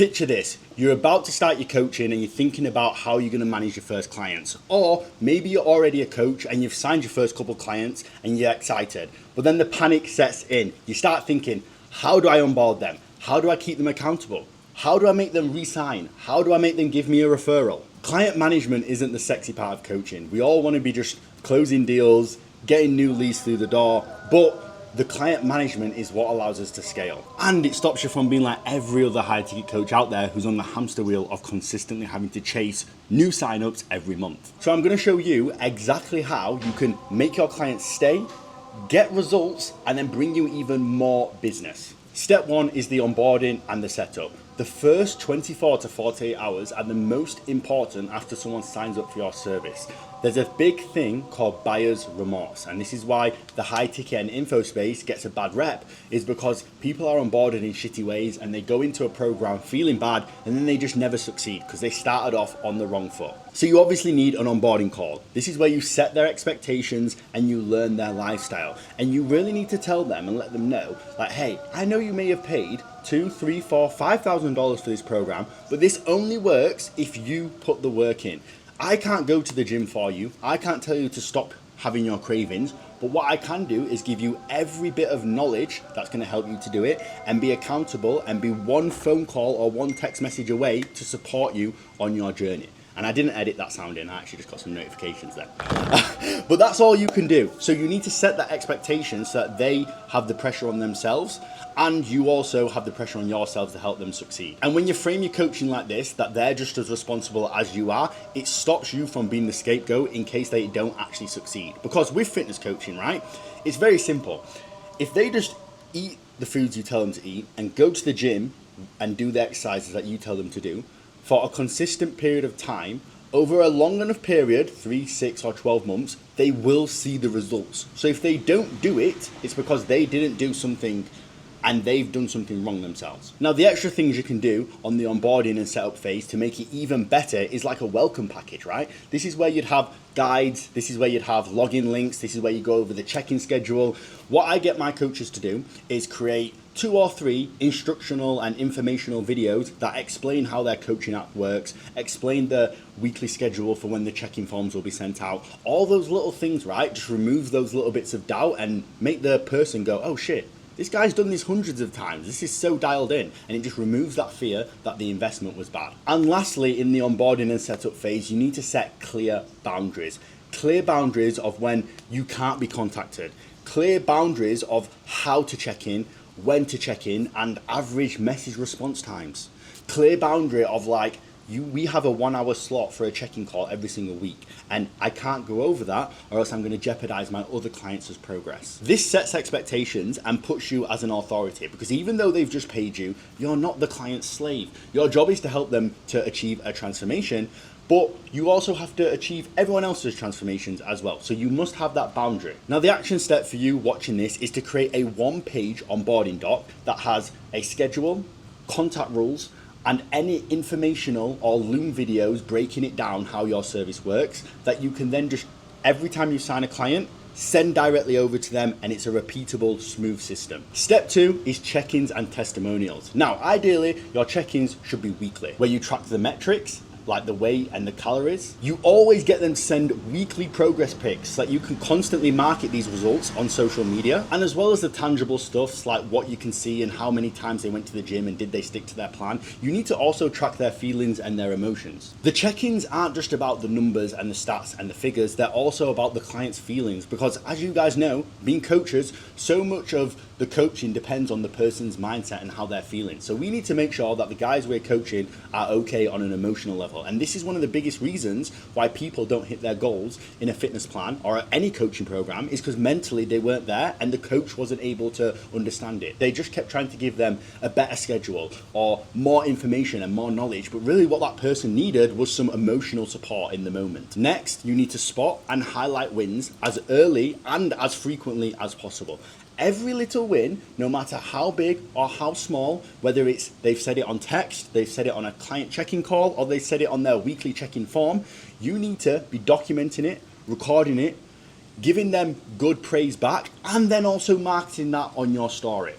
Picture this, you're about to start your coaching and you're thinking about how you're going to manage your first clients. Or maybe you're already a coach and you've signed your first couple clients and you're excited. But then the panic sets in. You start thinking, how do I onboard them? How do I keep them accountable? How do I make them re-sign? How do I make them give me a referral? Client management isn't the sexy part of coaching. We all want to be just closing deals, getting new leads through the door, but the client management is what allows us to scale. And it stops you from being like every other high ticket coach out there who's on the hamster wheel of consistently having to chase new signups every month. So I'm gonna show you exactly how you can make your clients stay, get results, and then bring you even more business. Step one is the onboarding and the setup. The first 24 to 48 hours are the most important after someone signs up for your service. There's a big thing called buyer's remorse, and this is why the high ticket and info space gets a bad rep, is because people are onboarded in shitty ways and they go into a program feeling bad and then they just never succeed because they started off on the wrong foot. So you obviously need an onboarding call. This is where you set their expectations and you learn their lifestyle, and you really need to tell them and let them know like, hey, I know you may have paid $2,000, $3,000, $4,000, $5,000 for this program, but this only works if you put the work in. I can't go to the gym for you. I can't tell you to stop having your cravings, but what I can do is give you every bit of knowledge that's going to help you to do it and be accountable and be one phone call or one text message away to support you on your journey. And I didn't edit that sound in, I actually just got some notifications there. But that's all you can do. So you need to set that expectation so that they have the pressure on themselves and you also have the pressure on yourselves to help them succeed. And when you frame your coaching like this, that they're just as responsible as you are, it stops you from being the scapegoat in case they don't actually succeed. Because with fitness coaching, right, it's very simple. If they just eat the foods you tell them to eat and go to the gym and do the exercises that you tell them to do, for a consistent period of time, over a long enough period, 3, 6, or 12 months, they will see the results. So if they don't do it, it's because they didn't do something and they've done something wrong themselves. Now, the extra things you can do on the onboarding and setup phase to make it even better is like a welcome package, right? This is where you'd have guides, this is where you'd have login links, this is where you go over the check-in schedule. What I get my coaches to do is create 2 or 3 instructional and informational videos that explain how their coaching app works, explain the weekly schedule for when the check-in forms will be sent out. All those little things, right? Just remove those little bits of doubt and make the person go, oh shit, this guy's done this hundreds of times. This is so dialed in, and it just removes that fear that the investment was bad. And lastly, in the onboarding and setup phase, you need to set clear boundaries. Clear boundaries of when you can't be contacted. Clear boundaries of how to check in, when to check in, and average message response times. Clear boundary of like, we have a 1 hour slot for a check-in call every single week, and I can't go over that or else I'm going to jeopardize my other clients' progress. This sets expectations and puts you as an authority, because even though they've just paid you, you're not the client's slave. Your job is to help them to achieve a transformation, but you also have to achieve everyone else's transformations as well. So you must have that boundary. Now, the action step for you watching this is to create a 1-page onboarding doc that has a schedule, contact rules, and any informational or Loom videos breaking it down how your service works that you can then just, every time you sign a client, send directly over to them, and it's a repeatable, smooth system. Step 2 is check-ins and testimonials. Now, ideally, your check-ins should be weekly, where you track the metrics, like the weight and the calories. You always get them to send weekly progress pics so that you can constantly market these results on social media, and as well as the tangible stuffs like what you can see and how many times they went to the gym and did they stick to their plan. You need to also track their feelings and their emotions. The check-ins aren't just about the numbers and the stats and the figures, they're also about the client's feelings, because as you guys know, being coaches, so much of the coaching depends on the person's mindset and how they're feeling. So we need to make sure that the guys we're coaching are okay on an emotional level. And this is one of the biggest reasons why people don't hit their goals in a fitness plan or any coaching program, is because mentally they weren't there and the coach wasn't able to understand it. They just kept trying to give them a better schedule or more information and more knowledge, but really what that person needed was some emotional support in the moment. Next, you need to spot and highlight wins as early and as frequently as possible. Every little win, no matter how big or how small, whether it's they've said it on text, they've said it on a client check-in call, or they said it on their weekly check-in form, you need to be documenting it, recording it, giving them good praise back, and then also marketing that on your story.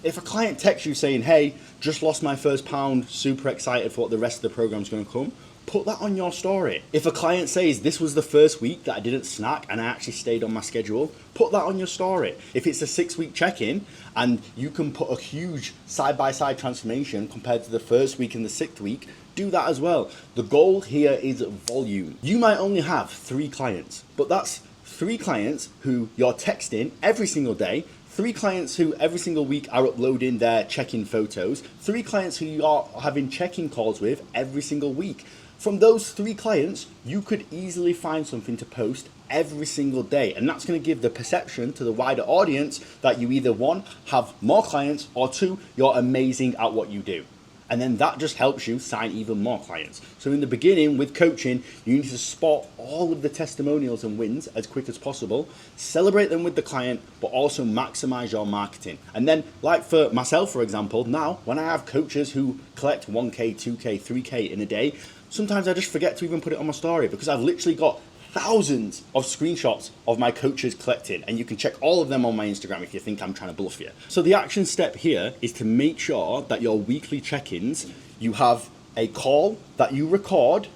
If a client texts you saying, hey, just lost my first pound, super excited for what the rest of the program's going to come, put that on your story. If a client says, this was the first week that I didn't snack and I actually stayed on my schedule, put that on your story. If it's a 6-week check-in and you can put a huge side-by-side transformation compared to the first week and the 6th week, do that as well. The goal here is volume. You might only have 3 clients, but that's 3 clients who you're texting every single day, 3 clients who every single week are uploading their check-in photos, 3 clients who you are having check-in calls with every single week. From those 3 clients, you could easily find something to post every single day. And that's going to give the perception to the wider audience that you either 1, have more clients, or 2, you're amazing at what you do. And then that just helps you sign even more clients. So in the beginning with coaching, you need to spot all of the testimonials and wins as quick as possible, celebrate them with the client, but also maximize your marketing. And then like for myself, for example, now when I have coaches who collect 1K, 2K, 3K in a day, sometimes I just forget to even put it on my story because I've literally got thousands of screenshots of my coaches collected, and you can check all of them on my Instagram if you think I'm trying to bluff you. So the action step here is to make sure that your weekly check-ins, you have a call that you record,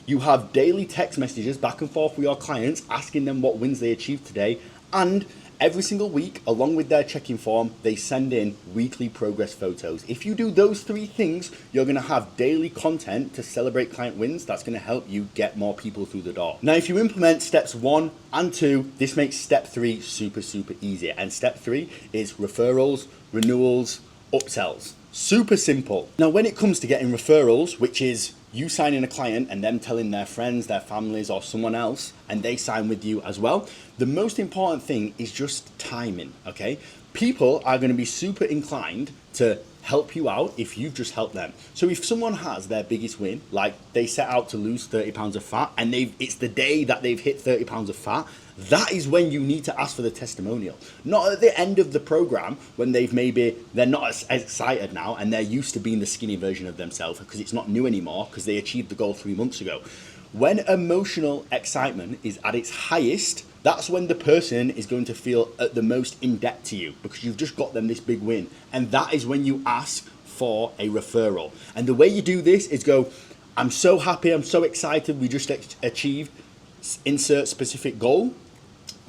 you have daily text messages back and forth with your clients asking them what wins they achieved today, and every single week, along with their check-in form, they send in weekly progress photos. If you do those 3 things, you're going to have daily content to celebrate client wins. That's going to help you get more people through the door. Now, if you implement steps 1 and 2, this makes step 3 super, super easy. And step 3 is referrals, renewals, upsells. Super simple. Now, when it comes to getting referrals, which is you signing a client and them telling their friends, their families, or someone else, and they sign with you as well, the most important thing is just timing, okay? People are going to be super inclined to help you out if you've just helped them. So if someone has their biggest win, like they set out to lose 30 pounds of fat and it's the day that they've hit 30 pounds of fat, that is when you need to ask for the testimonial. Not at the end of the program when they're not as excited now and they're used to being the skinny version of themselves because it's not new anymore because they achieved the goal 3 months ago. When emotional excitement is at its highest, that's when the person is going to feel at the most in debt to you because you've just got them this big win. And that is when you ask for a referral. And the way you do this is go, I'm so happy, I'm so excited, we just achieved insert specific goal.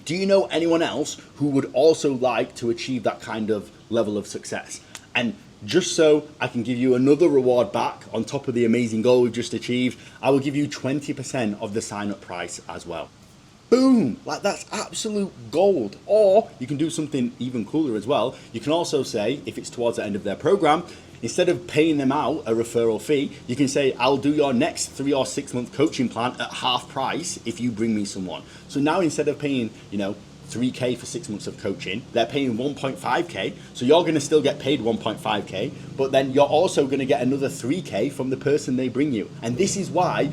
Do you know anyone else who would also like to achieve that kind of level of success? And just so I can give you another reward back on top of the amazing goal we've just achieved, I will give you 20% of the sign-up price as well. Boom! Like that's absolute gold. Or you can do something even cooler as well. You can also say, if it's towards the end of their program, instead of paying them out a referral fee, you can say, I'll do your next 3 or 6 month coaching plan at half price if you bring me someone. So now instead of paying, 3K for 6 months of coaching, they're paying 1.5K. So you're going to still get paid 1.5K, but then you're also going to get another 3K from the person they bring you. And this is why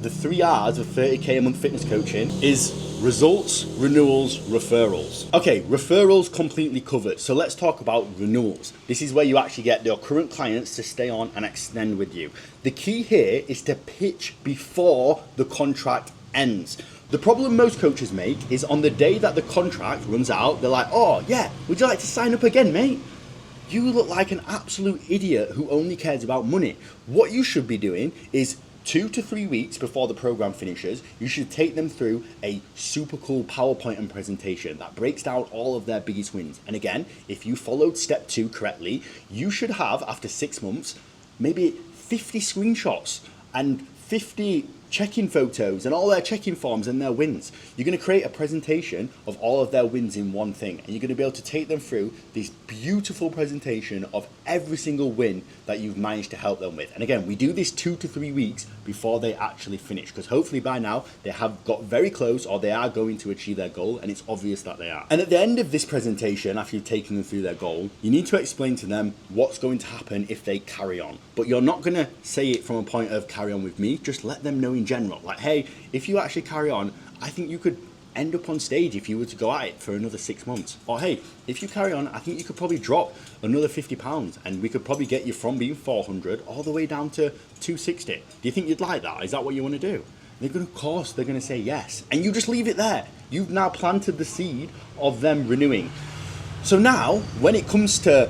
the 3 R's of 30K a month fitness coaching is results, renewals, referrals. Okay, referrals completely covered. So let's talk about renewals. This is where you actually get your current clients to stay on and extend with you. The key here is to pitch before the contract ends. The problem most coaches make is on the day that the contract runs out, they're like, oh yeah, would you like to sign up again, mate? You look like an absolute idiot who only cares about money. What you should be doing is 2 to 3 weeks before the program finishes, you should take them through a super cool PowerPoint and presentation that breaks down all of their biggest wins. And again, if you followed step 2 correctly, you should have, after 6 months, maybe 50 screenshots and 50 check-in photos and all their check-in forms and their wins. You're going to create a presentation of all of their wins in one thing, and you're going to be able to take them through this beautiful presentation of every single win that you've managed to help them with. And again, we do this 2 to 3 weeks before they actually finish, because hopefully by now they have got very close or they are going to achieve their goal, and it's obvious that they are. And at the end of this presentation, after you've taken them through their goal, you need to explain to them what's going to happen if they carry on. But you're not going to say it from a point of carry on with me, just let them know in general. Like, hey, if you actually carry on, I think you could end up on stage if you were to go at it for another 6 months. Or hey, if you carry on, I think you could probably drop another 50 pounds and we could probably get you from being 400 all the way down to 260. Do you think you'd like that? Is that what you want to do? They're going to, of course, they're going to say yes. And you just leave it there. You've now planted the seed of them renewing. So now, when it comes to,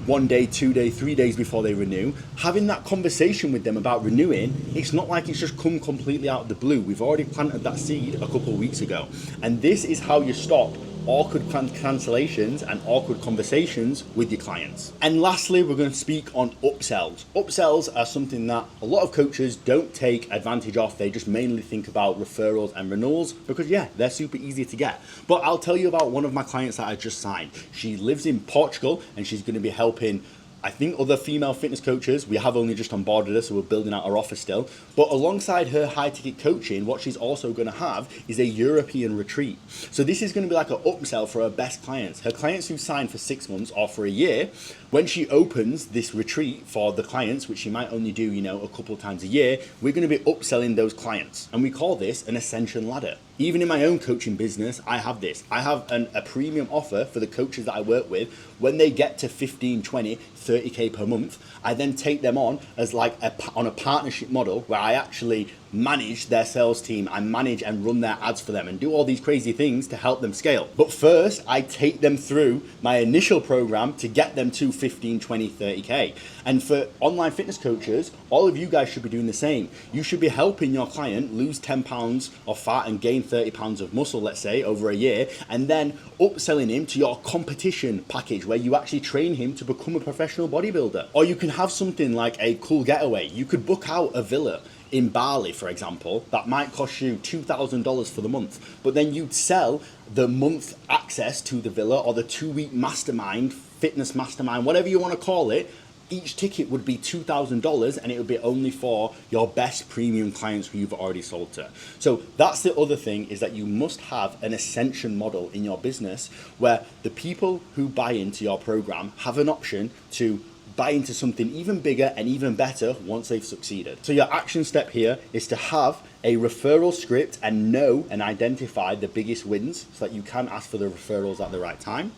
1 day, 2 day, 3 days before they renew, having that conversation with them about renewing, it's not like it's just come completely out of the blue. We've already planted that seed a couple of weeks ago. And this is how you stop awkward cancellations and awkward conversations with your clients. And lastly, we're going to speak on upsells. Upsells are something that a lot of coaches don't take advantage of. They just mainly think about referrals and renewals because they're super easy to get. But I'll tell you about one of my clients that I just signed. She lives in Portugal and she's going to be helping, I think, other female fitness coaches. We have only just onboarded her, so we're building out our offer still. But alongside her high ticket coaching, what she's also going to have is a European retreat. So this is going to be like an upsell for her best clients. Her clients who signed for 6 months or for a year, when she opens this retreat for the clients, which she might only do, a couple of times a year, we're going to be upselling those clients. And we call this an ascension ladder. Even in my own coaching business, I have this. I have a premium offer for the coaches that I work with. When they get to 15, 20, 30K per month, I then take them on as on a partnership model where I actually manage their sales team. I manage and run their ads for them and do all these crazy things to help them scale. But first, I take them through my initial program to get them to 15, 20, 30K. And for online fitness coaches, all of you guys should be doing the same. You should be helping your client lose 10 pounds of fat and gain 30 pounds of muscle, let's say, over a year, and then upselling him to your competition package where you actually train him to become a professional bodybuilder. Or you can have something like a cool getaway. You could book out a villa in Bali, for example, that might cost you $2,000 for the month, but then you'd sell the month access to the villa or the 2-week mastermind, fitness mastermind, whatever you want to call it. Each ticket would be $2,000 and it would be only for your best premium clients who you've already sold to. So that's the other thing, is that you must have an ascension model in your business where the people who buy into your program have an option to buy into something even bigger and even better once they've succeeded. So your action step here is to have a referral script and know and identify the biggest wins so that you can ask for the referrals at the right time.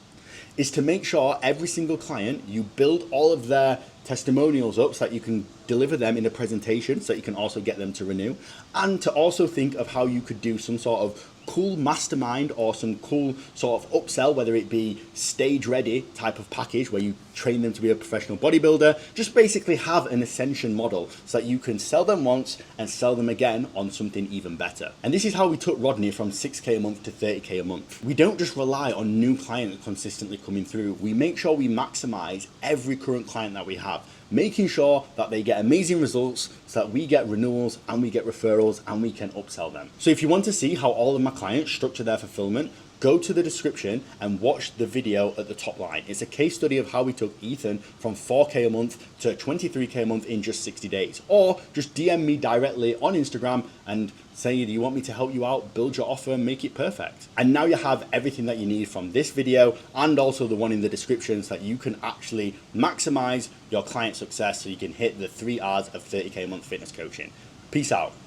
Is to make sure every single client, you build all of their testimonials up so that you can deliver them in a presentation so that you can also get them to renew, and to also think of how you could do some sort of cool mastermind or some cool sort of upsell, whether it be stage ready type of package where you train them to be a professional bodybuilder. Just basically have an ascension model so that you can sell them once and sell them again on something even better. And this is how we took Rodney from 6K a month to 30K a month. We don't just rely on new clients consistently coming through. We make sure we maximize every current client that we have, making sure that they get amazing results so that we get renewals and we get referrals and we can upsell them. So if you want to see how all of my clients structure their fulfillment, go to the description and watch the video at the top line. It's a case study of how we took Ethan from 4K a month to 23K a month in just 60 days. Or just DM me directly on Instagram and say, do you want me to help you out, build your offer, make it perfect? And now you have everything that you need from this video and also the one in the description so that you can actually maximize your client success so you can hit the 3 R's of 30K a month fitness coaching. Peace out.